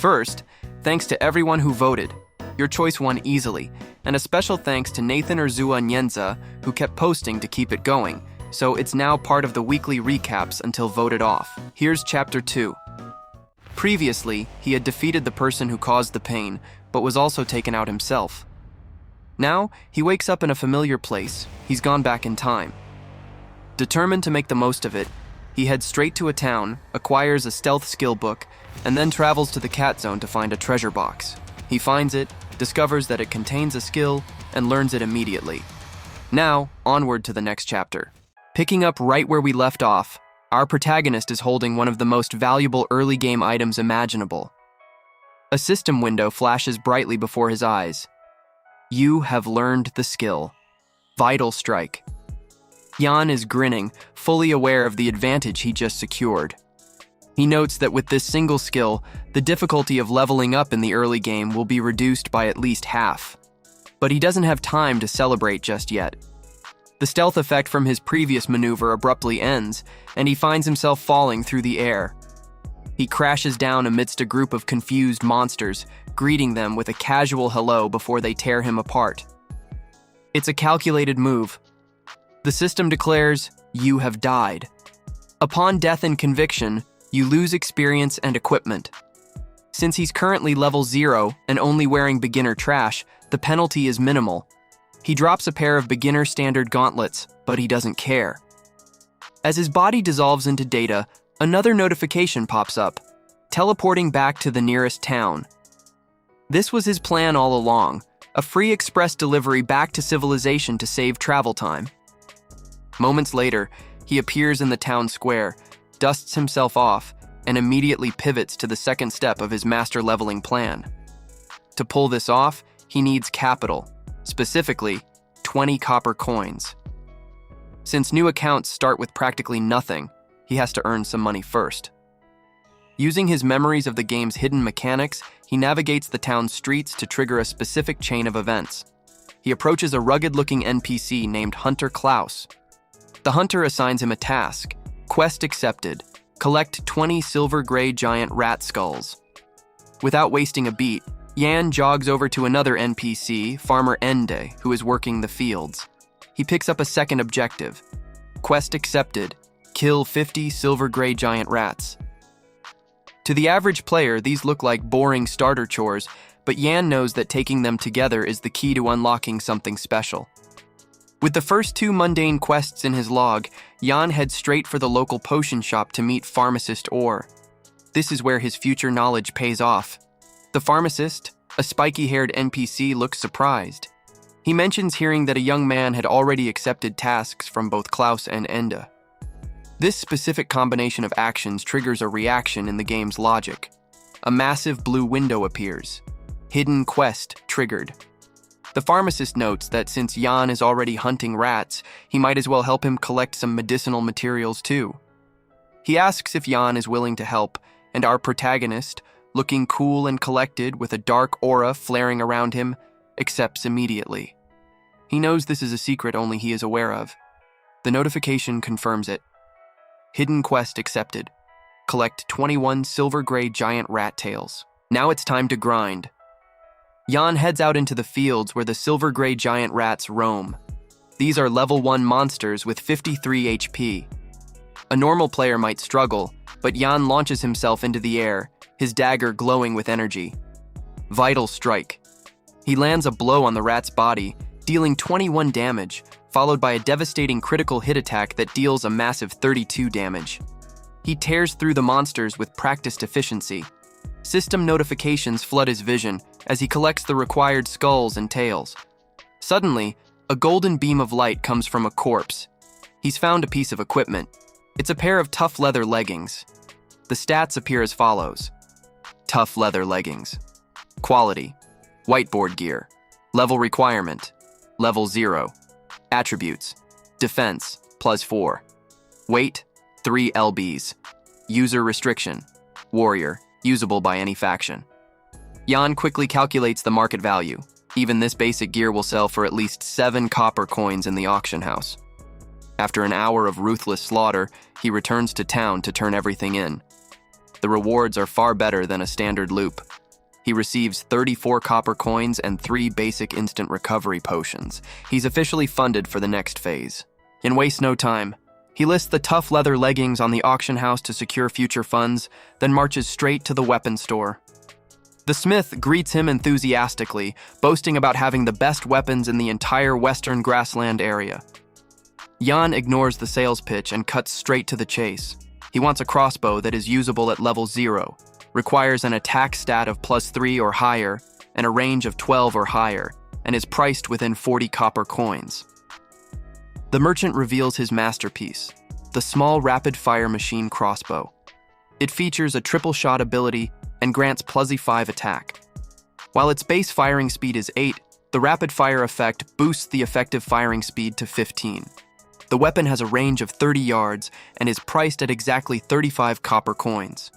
First, thanks to everyone who voted. Your choice won easily, and a special thanks to Nathan Urzua Nyenza, who kept posting to keep it going, so it's now part of the weekly recaps until voted off. Here's Chapter 2. Previously, he had defeated the person who caused the pain, but was also taken out himself. Now, he wakes up in a familiar place. He's gone back in time. Determined to make the most of it, he heads straight to a town, acquires a stealth skill book, and then travels to the cat zone to find a treasure box. He finds it, discovers that it contains a skill, and learns it immediately. Now, onward to the next chapter. Picking up right where we left off, our protagonist is holding one of the most valuable early game items imaginable. A system window flashes brightly before his eyes. You have learned the skill. Vital Strike. Jan is grinning, fully aware of the advantage he just secured. He notes that with this single skill, the difficulty of leveling up in the early game will be reduced by at least half. But he doesn't have time to celebrate just yet. The stealth effect from his previous maneuver abruptly ends, and he finds himself falling through the air. He crashes down amidst a group of confused monsters, greeting them with a casual hello before they tear him apart. It's a calculated move. The system declares, you have died. Upon death and conviction, you lose experience and equipment. Since he's currently level 0 and only wearing beginner trash, the penalty is minimal. He drops a pair of beginner standard gauntlets, but he doesn't care. As his body dissolves into data, another notification pops up, teleporting back to the nearest town. This was his plan all along, a free express delivery back to civilization to save travel time. Moments later, he appears in the town square, dusts himself off, and immediately pivots to the second step of his master leveling plan. To pull this off, he needs capital, specifically 20 copper coins. Since new accounts start with practically nothing, he has to earn some money first. Using his memories of the game's hidden mechanics, he navigates the town's streets to trigger a specific chain of events. He approaches a rugged-looking NPC named Hunter Klaus. The hunter assigns him a task. Quest accepted. Collect 20 silver-gray giant rat skulls. Without wasting a beat, Yan jogs over to another NPC, Farmer Ende, who is working the fields. He picks up a second objective. Quest accepted. Kill 50 silver-gray giant rats. To the average player, these look like boring starter chores, but Yan knows that taking them together is the key to unlocking something special. With the first 2 mundane quests in his log, Jan heads straight for the local potion shop to meet Pharmacist Orr. This is where his future knowledge pays off. The pharmacist, a spiky-haired NPC, looks surprised. He mentions hearing that a young man had already accepted tasks from both Klaus and Enda. This specific combination of actions triggers a reaction in the game's logic. A massive blue window appears. Hidden quest triggered. The pharmacist notes that since Jan is already hunting rats, he might as well help him collect some medicinal materials too. He asks if Jan is willing to help, and our protagonist, looking cool and collected with a dark aura flaring around him, accepts immediately. He knows this is a secret only he is aware of. The notification confirms it. Hidden quest accepted. Collect 21 silver-gray giant rat tails. Now it's time to grind. Jan heads out into the fields where the silver-gray giant rats roam. These are level 1 monsters with 53 HP. A normal player might struggle, but Jan launches himself into the air, his dagger glowing with energy. Vital Strike. He lands a blow on the rat's body, dealing 21 damage, followed by a devastating critical hit attack that deals a massive 32 damage. He tears through the monsters with practiced efficiency. System notifications flood his vision as he collects the required skulls and tails. Suddenly, a golden beam of light comes from a corpse. He's found a piece of equipment. It's a pair of tough leather leggings. The stats appear as follows. Tough leather leggings. Quality. Whiteboard gear. Level requirement. Level 0. Attributes. Defense, +4. Weight, 3 lbs. User restriction. Warrior, usable by any faction. Jan quickly calculates the market value. Even this basic gear will sell for at least 7 copper coins in the auction house. After an hour of ruthless slaughter, he returns to town to turn everything in. The rewards are far better than a standard loop. He receives 34 copper coins and 3 basic instant recovery potions. He's officially funded for the next phase. In waste no time, he lists the tough leather leggings on the auction house to secure future funds, then marches straight to the weapon store. The smith greets him enthusiastically, boasting about having the best weapons in the entire western grassland area. Jan ignores the sales pitch and cuts straight to the chase. He wants a crossbow that is usable at level 0, requires an attack stat of +3 or higher, and a range of 12 or higher, and is priced within 40 copper coins. The merchant reveals his masterpiece, the small rapid-fire machine crossbow. It features a triple shot ability and grants +5 attack. While its base firing speed is 8, the rapid-fire effect boosts the effective firing speed to 15. The weapon has a range of 30 yards and is priced at exactly 35 copper coins.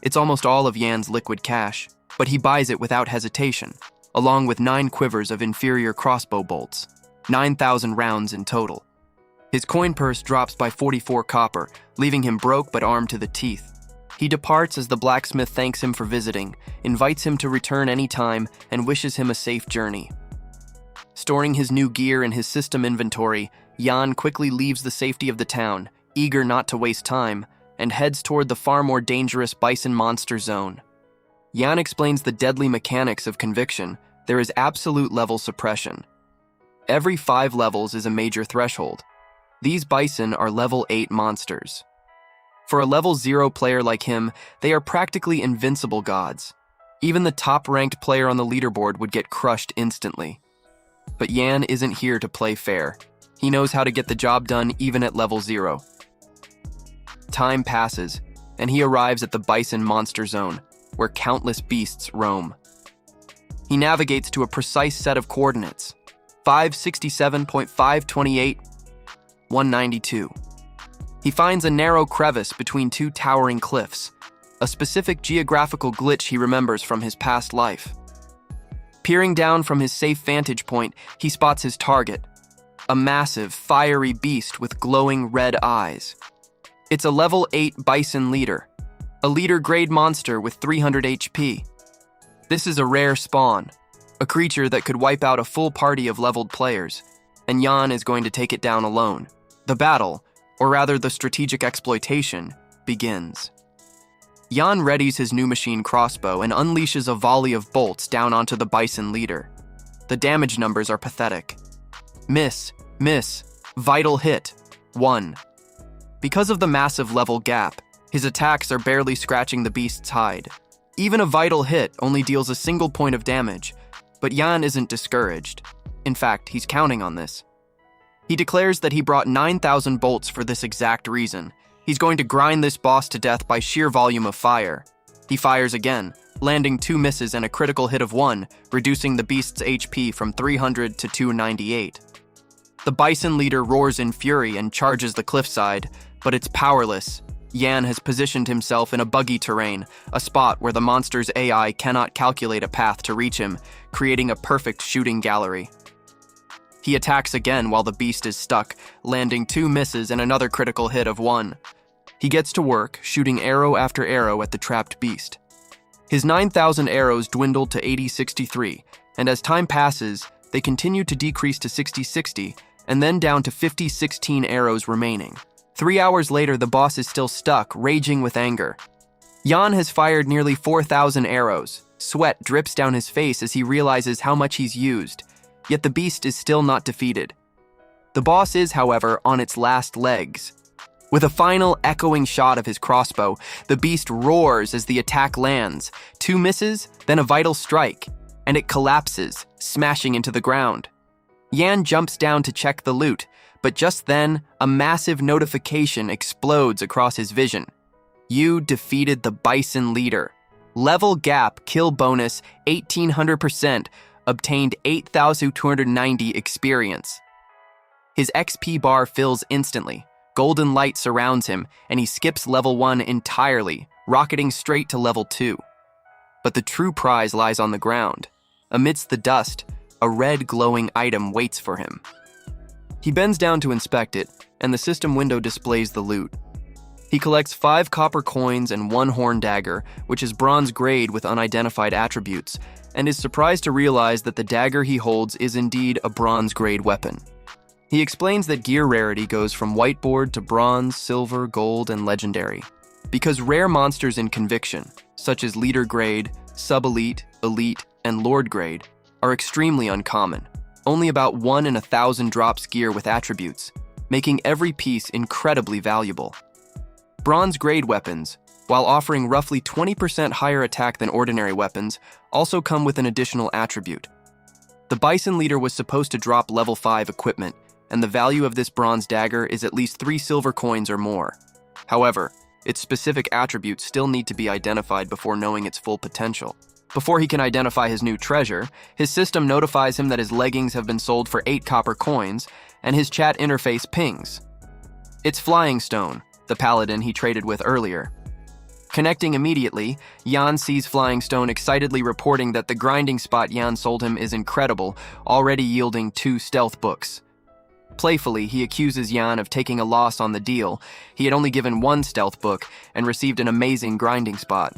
It's almost all of Jan's liquid cash, but he buys it without hesitation, along with 9 quivers of inferior crossbow bolts, 9,000 rounds in total. His coin purse drops by 44 copper, leaving him broke but armed to the teeth. He departs as the blacksmith thanks him for visiting, invites him to return any time, and wishes him a safe journey. Storing his new gear in his system inventory, Jan quickly leaves the safety of the town, eager not to waste time, and heads toward the far more dangerous bison monster zone. Jan explains the deadly mechanics of conviction. There is absolute level suppression. Every 5 levels is a major threshold. These bison are level 8 monsters. For a level 0 player like him, they are practically invincible gods. Even the top-ranked player on the leaderboard would get crushed instantly. But Jan isn't here to play fair. He knows how to get the job done even at level 0. Time passes, and he arrives at the bison monster zone, where countless beasts roam. He navigates to a precise set of coordinates, 567.528, 192. He finds a narrow crevice between 2 towering cliffs, a specific geographical glitch he remembers from his past life. Peering down from his safe vantage point, he spots his target, a massive, fiery beast with glowing red eyes. It's a level 8 bison leader, a leader-grade monster with 300 HP. This is a rare spawn, a creature that could wipe out a full party of leveled players, and Jan is going to take it down alone. The battle, or rather the strategic exploitation, begins. Jan readies his new machine crossbow and unleashes a volley of bolts down onto the bison leader. The damage numbers are pathetic. Miss, vital hit, 1. Because of the massive level gap, his attacks are barely scratching the beast's hide. Even a vital hit only deals a single point of damage, but Jan isn't discouraged. In fact, he's counting on this. He declares that he brought 9,000 bolts for this exact reason. He's going to grind this boss to death by sheer volume of fire. He fires again, landing 2 misses and a critical hit of 1, reducing the beast's HP from 300 to 298. The bison leader roars in fury and charges the cliffside, but it's powerless. Jan has positioned himself in a buggy terrain, a spot where the monster's AI cannot calculate a path to reach him, creating a perfect shooting gallery. He attacks again while the beast is stuck, landing 2 misses and another critical hit of 1. He gets to work, shooting arrow after arrow at the trapped beast. His 9,000 arrows dwindle to 8063, and as time passes, they continue to decrease to 6060, and then down to 5016 arrows remaining. 3 hours later, the boss is still stuck, raging with anger. Jan has fired nearly 4,000 arrows. Sweat drips down his face as he realizes how much he's used, yet the beast is still not defeated. The boss is, however, on its last legs. With a final echoing shot of his crossbow, the beast roars as the attack lands. 2 misses, then a vital strike, and it collapses, smashing into the ground. Jan jumps down to check the loot, but just then, a massive notification explodes across his vision. You defeated the bison leader. Level gap, kill bonus, 1800%, obtained 8,290 experience. His XP bar fills instantly. Golden light surrounds him, and he skips level 1 entirely, rocketing straight to level 2. But the true prize lies on the ground. Amidst the dust, a red glowing item waits for him. He bends down to inspect it, and the system window displays the loot. He collects 5 copper coins and 1 horn dagger, which is bronze grade with unidentified attributes, and is surprised to realize that the dagger he holds is indeed a bronze grade weapon. He explains that gear rarity goes from whiteboard to bronze, silver, gold, and legendary, because rare monsters in Conviction, such as leader grade, sub-elite, elite, and lord grade, are extremely uncommon. Only about 1 in 1,000 drops gear with attributes, making every piece incredibly valuable. Bronze grade weapons, while offering roughly 20% higher attack than ordinary weapons, also come with an additional attribute. The Bison Leader was supposed to drop level 5 equipment, and the value of this bronze dagger is at least 3 silver coins or more. However, its specific attributes still need to be identified before knowing its full potential. Before he can identify his new treasure, his system notifies him that his leggings have been sold for 8 copper coins, and his chat interface pings. It's Flying Stone, the paladin he traded with earlier. Connecting immediately, Yan sees Flying Stone excitedly reporting that the grinding spot Yan sold him is incredible, already yielding 2 stealth books. Playfully, he accuses Yan of taking a loss on the deal. He had only given 1 stealth book and received an amazing grinding spot,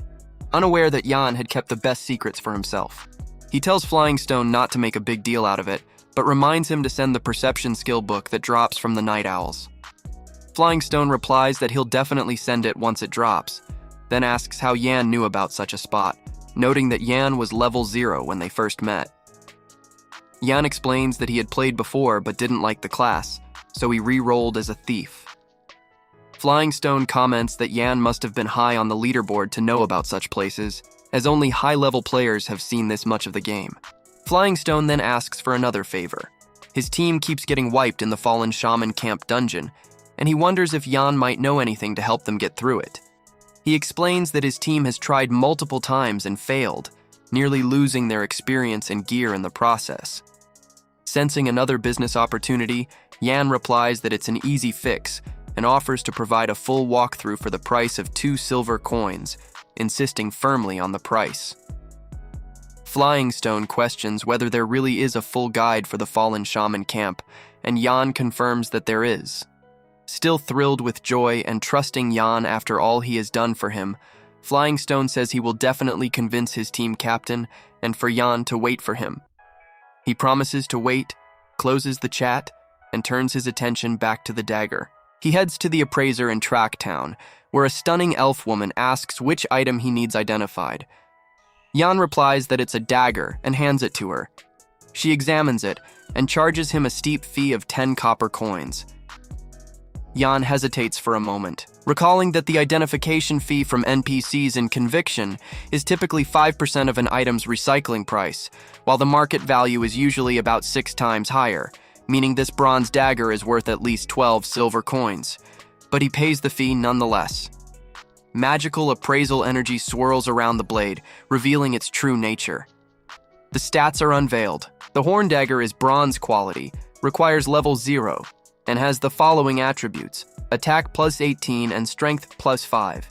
unaware that Yan had kept the best secrets for himself. He tells Flying Stone not to make a big deal out of it, but reminds him to send the perception skill book that drops from the Night Owls. Flying Stone replies that he'll definitely send it once it drops, then asks how Yan knew about such a spot, noting that Yan was level 0 when they first met. Yan explains that he had played before but didn't like the class, so he re-rolled as a thief. Flying Stone comments that Yan must have been high on the leaderboard to know about such places, as only high-level players have seen this much of the game. Flying Stone then asks for another favor. His team keeps getting wiped in the Fallen Shaman Camp dungeon, and he wonders if Yan might know anything to help them get through it. He explains that his team has tried multiple times and failed, nearly losing their experience and gear in the process. Sensing another business opportunity, Yan replies that it's an easy fix and offers to provide a full walkthrough for the price of 2 silver coins, insisting firmly on the price. Flying Stone questions whether there really is a full guide for the Fallen Shaman Camp, and Yan confirms that there is. Still thrilled with joy and trusting Yan after all he has done for him, Flying Stone says he will definitely convince his team captain and for Yan to wait for him. He promises to wait, closes the chat, and turns his attention back to the dagger. He heads to the appraiser in Tracktown, where a stunning elf woman asks which item he needs identified. Yan replies that it's a dagger and hands it to her. She examines it and charges him a steep fee of 10 copper coins. Yan hesitates for a moment, recalling that the identification fee from NPCs in Conviction is typically 5% of an item's recycling price, while the market value is usually about 6 times higher, meaning this bronze dagger is worth at least 12 silver coins. But he pays the fee nonetheless. Magical appraisal energy swirls around the blade, revealing its true nature. The stats are unveiled. The horn dagger is bronze quality, requires level 0, and has the following attributes: attack plus 18 and strength plus 5.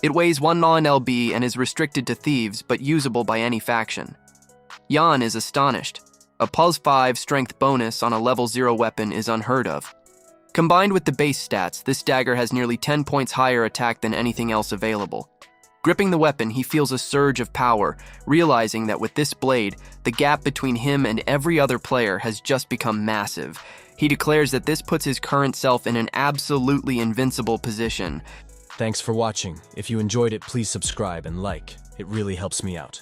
It weighs 1 non-LB and is restricted to thieves but usable by any faction. Yan is astonished. A plus 5 strength bonus on a level 0 weapon is unheard of. Combined with the base stats, this dagger has nearly 10 points higher attack than anything else available. Gripping the weapon, he feels a surge of power, realizing that with this blade, the gap between him and every other player has just become massive. He declares that this puts his current self in an absolutely invincible position. Thanks for watching. If you enjoyed it, please subscribe and like. It really helps me out.